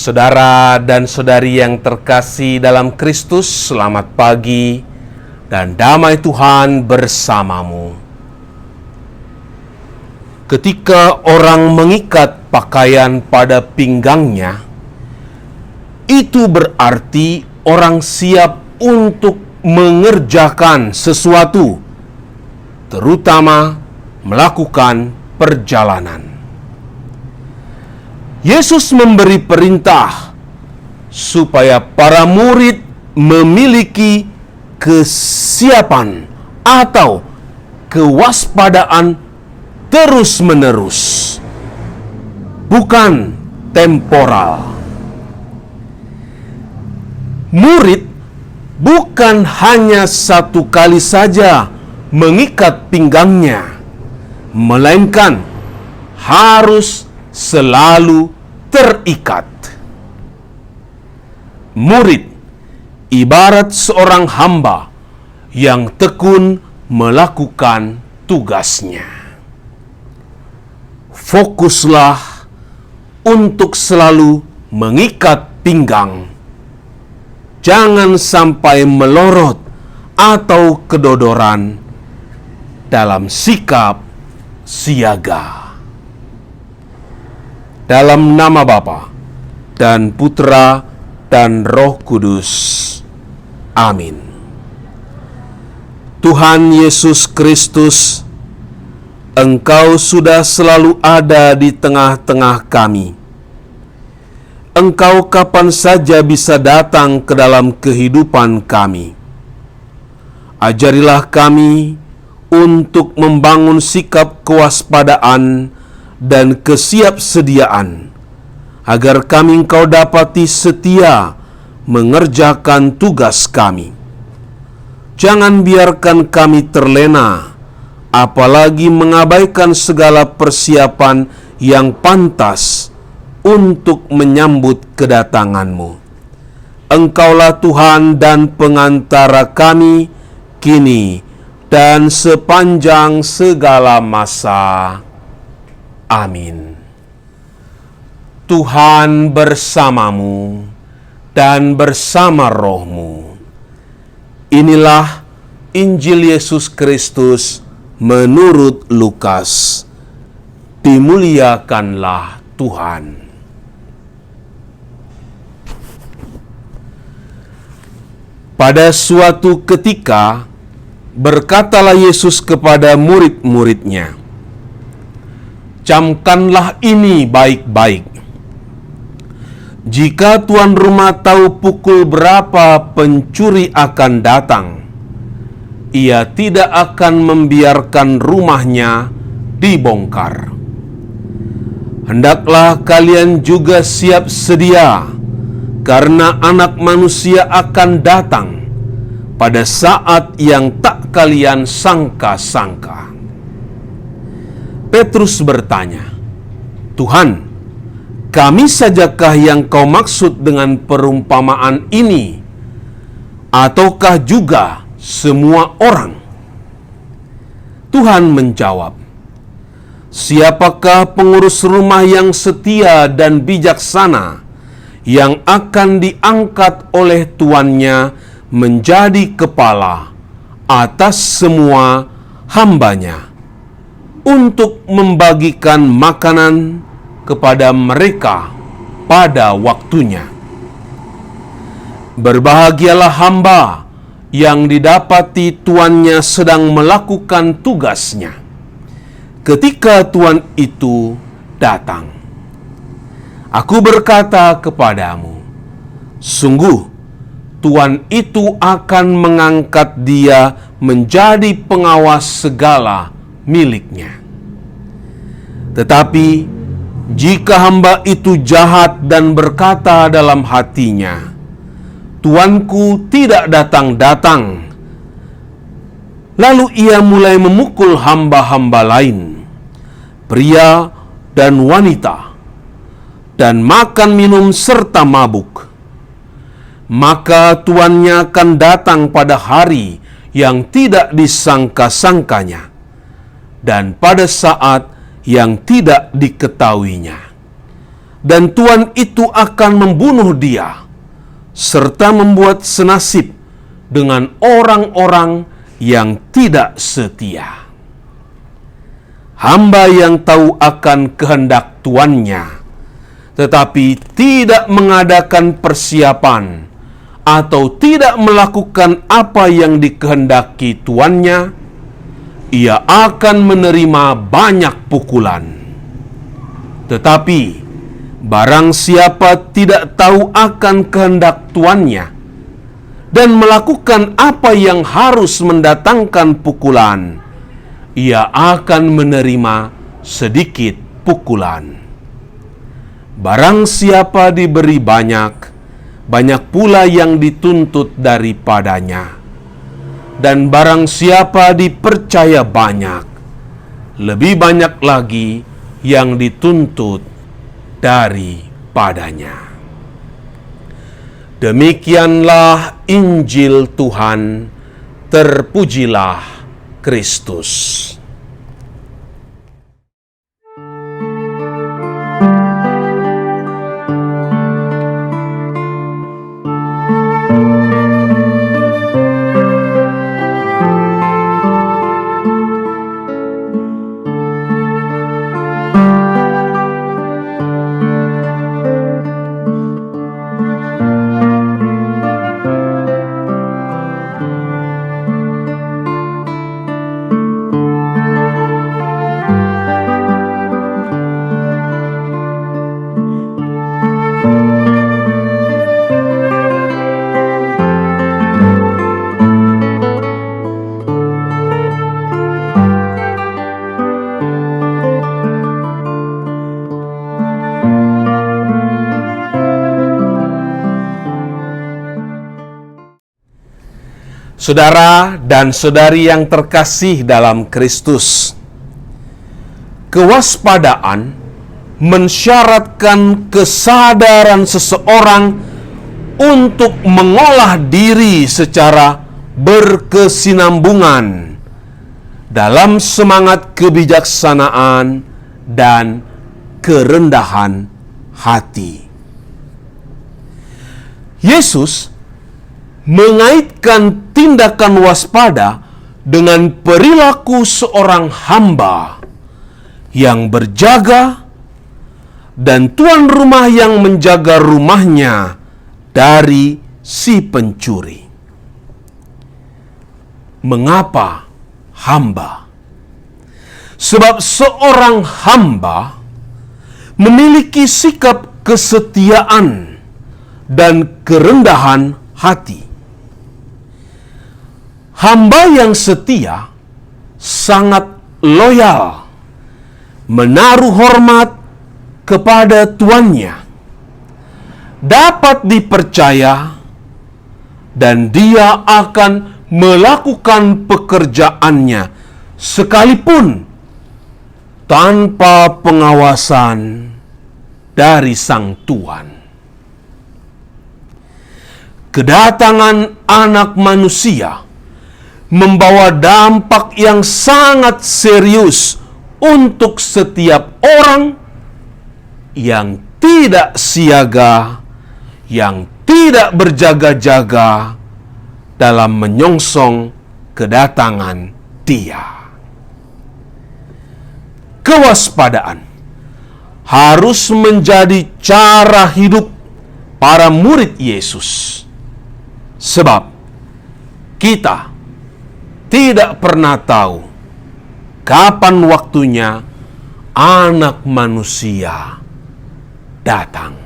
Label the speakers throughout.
Speaker 1: Saudara dan saudari yang terkasih dalam Kristus, selamat pagi dan damai Tuhan bersamamu. Ketika orang mengikat pakaian pada pinggangnya, itu berarti orang siap untuk mengerjakan sesuatu, terutama melakukan perjalanan. Yesus memberi perintah supaya para murid memiliki kesiapan atau kewaspadaan terus-menerus, bukan temporal. Murid bukan hanya satu kali saja mengikat pinggangnya, melainkan harus selalu terikat. Murid ibarat seorang hamba yang tekun melakukan tugasnya. Fokuslah untuk selalu mengikat pinggang. Jangan sampai melorot atau kedodoran dalam sikap siaga. Dalam nama Bapa dan Putra dan Roh Kudus. Amin. Tuhan Yesus Kristus, Engkau sudah selalu ada di tengah-tengah kami. Engkau kapan saja bisa datang ke dalam kehidupan kami. Ajarilah kami untuk membangun sikap kewaspadaan dan kesiapsediaan, agar kami Engkau dapati setia mengerjakan tugas kami. Jangan biarkan kami terlena, apalagi mengabaikan segala persiapan yang pantas untuk menyambut kedatangan-Mu. Engkaulah Tuhan dan pengantara kami, kini dan sepanjang segala masa. Amin. Tuhan bersamamu dan bersama rohmu. Inilah Injil Yesus Kristus menurut Lukas. Dimuliakanlah Tuhan. Pada suatu ketika, berkatalah Yesus kepada murid-muridnya, "Camkanlah ini baik-baik. Jika tuan rumah tahu pukul berapa pencuri akan datang, ia tidak akan membiarkan rumahnya dibongkar. Hendaklah kalian juga siap sedia, karena Anak Manusia akan datang pada saat yang tak kalian sangka-sangka." Petrus bertanya, "Tuhan, kami sajakah yang Kau maksud dengan perumpamaan ini, ataukah juga semua orang?" Tuhan menjawab, "Siapakah pengurus rumah yang setia dan bijaksana yang akan diangkat oleh tuannya menjadi kepala atas semua hambanya, untuk membagikan makanan kepada mereka pada waktunya? Berbahagialah hamba yang didapati tuannya sedang melakukan tugasnya ketika tuan itu datang. Aku berkata kepadamu, sungguh tuan itu akan mengangkat dia menjadi pengawas segala miliknya. Tetapi jika hamba itu jahat dan berkata dalam hatinya, tuanku tidak datang-datang, lalu ia mulai memukul hamba-hamba lain, pria dan wanita, dan makan minum serta mabuk, maka tuannya akan datang pada hari yang tidak disangka-sangkanya dan pada saat yang tidak diketahuinya, dan tuan itu akan membunuh dia, serta membuat senasib dengan orang-orang yang tidak setia. Hamba yang tahu akan kehendak tuannya, tetapi tidak mengadakan persiapan atau tidak melakukan apa yang dikehendaki tuannya, ia akan menerima banyak pukulan. Tetapi barang siapa tidak tahu akan kehendak tuannya dan melakukan apa yang harus mendatangkan pukulan, ia akan menerima sedikit pukulan. Barang siapa diberi banyak, banyak pula yang dituntut daripadanya. Dan barang siapa dipercaya banyak, lebih banyak lagi yang dituntut daripadanya. Demikianlah Injil Tuhan, terpujilah Kristus. Saudara dan saudari yang terkasih dalam Kristus, kewaspadaan mensyaratkan kesadaran seseorang untuk mengolah diri secara berkesinambungan dalam semangat kebijaksanaan dan kerendahan hati. Yesus mengaitkan tindakan waspada dengan perilaku seorang hamba yang berjaga dan tuan rumah yang menjaga rumahnya dari si pencuri. Mengapa hamba? Sebab seorang hamba memiliki sikap kesetiaan dan kerendahan hati. Hamba yang setia sangat loyal, menaruh hormat kepada tuannya, dapat dipercaya, dan dia akan melakukan pekerjaannya sekalipun tanpa pengawasan dari sang tuan. Kedatangan Anak Manusia membawa dampak yang sangat serius untuk setiap orang yang tidak siaga, yang tidak berjaga-jaga dalam menyongsong kedatangan Dia. Kewaspadaan harus menjadi cara hidup para murid Yesus, sebab kita tidak pernah tahu kapan waktunya Anak Manusia datang.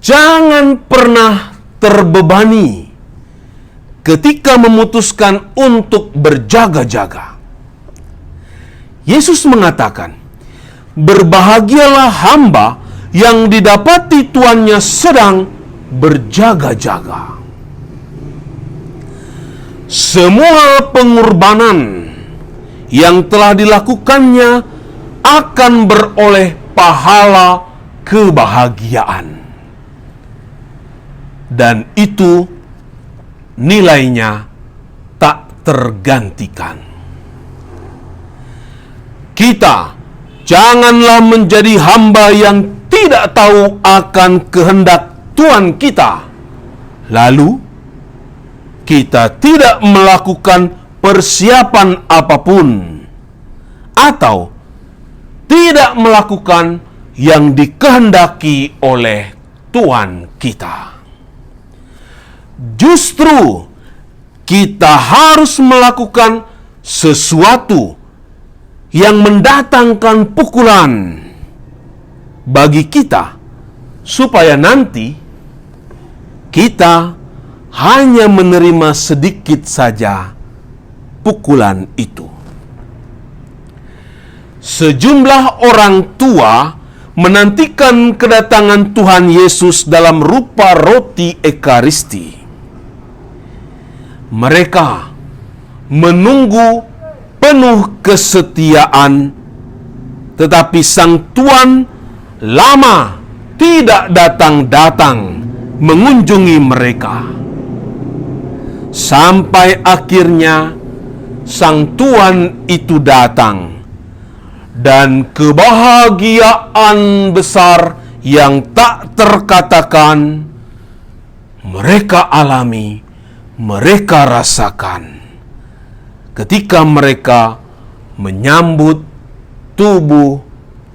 Speaker 1: Jangan pernah terbebani ketika memutuskan untuk berjaga-jaga. Yesus mengatakan, "Berbahagialah hamba yang didapati tuannya sedang berjaga-jaga." Semua pengorbanan yang telah dilakukannya akan beroleh pahala kebahagiaan. Dan itu nilainya tak tergantikan. Kita Janganlah menjadi hamba yang tidak tahu akan kehendak Tuhan kita, lalu kita tidak melakukan persiapan apapun, atau tidak melakukan yang dikehendaki oleh Tuhan kita. Justru kita harus melakukan sesuatu yang mendatangkan pukulan bagi kita, supaya nanti kita hanya menerima sedikit saja pukulan itu. Sejumlah orang tua menantikan kedatangan Tuhan Yesus dalam rupa roti Ekaristi. Mereka menunggu penuh kesetiaan, tetapi Sang Tuhan lama tidak datang-datang mengunjungi mereka. Sampai akhirnya Sang Tuhan itu datang, dan kebahagiaan besar yang tak terkatakan mereka alami, mereka rasakan ketika mereka menyambut tubuh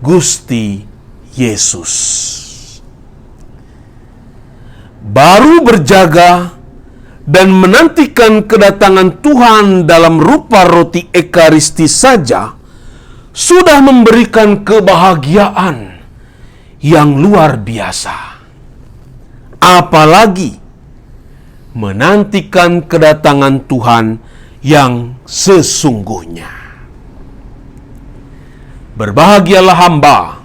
Speaker 1: Gusti Yesus. Baru berjaga dan menantikan kedatangan Tuhan dalam rupa roti Ekaristi saja sudah memberikan kebahagiaan yang luar biasa. Apalagi menantikan kedatangan Tuhan yang sesungguhnya. Berbahagialah hamba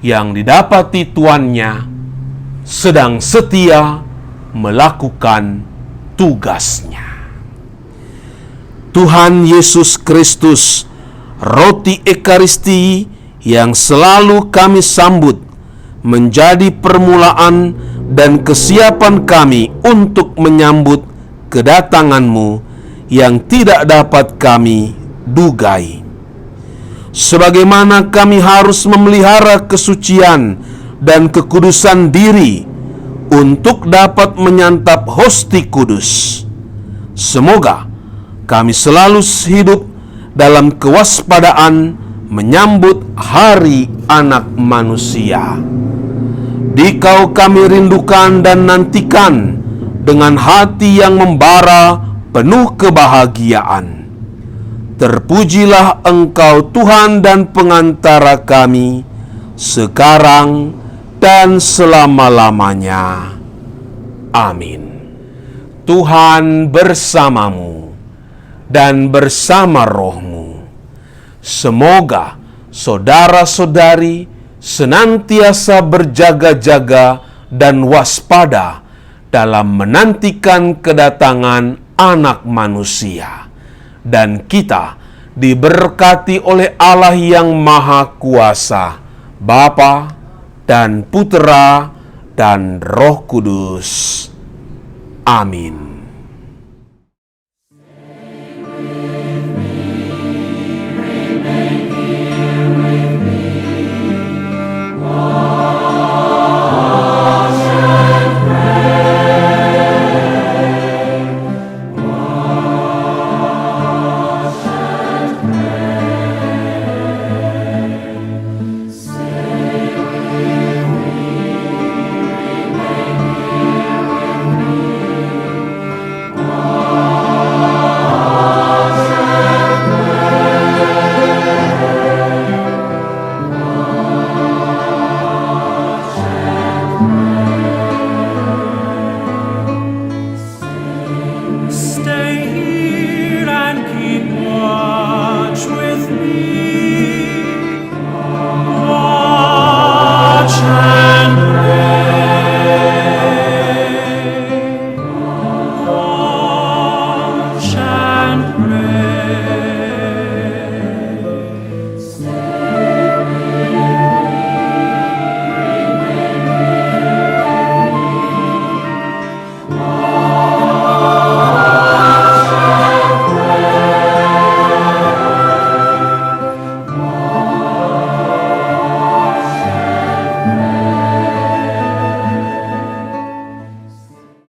Speaker 1: yang didapati tuannya sedang setia melakukan tugasnya. Tuhan Yesus Kristus, roti Ekaristi yang selalu kami sambut, menjadi permulaan dan kesiapan kami untuk menyambut kedatangan-Mu yang tidak dapat kami dugai. Sebagaimana kami harus memelihara kesucian dan kekudusan diri untuk dapat menyantap hosti kudus, semoga kami selalu hidup dalam kewaspadaan menyambut hari Anak Manusia. Dikau kami rindukan dan nantikan dengan hati yang membara penuh kebahagiaan. Terpujilah Engkau Tuhan dan pengantara kami, sekarang dan selama-lamanya. Amin. Tuhan bersamamu dan bersama rohmu. Semoga saudara-saudari senantiasa berjaga-jaga dan waspada dalam menantikan kedatangan Anak Manusia, dan kita diberkati oleh Allah yang Maha Kuasa, Bapa dan Putera dan Roh Kudus. Amin.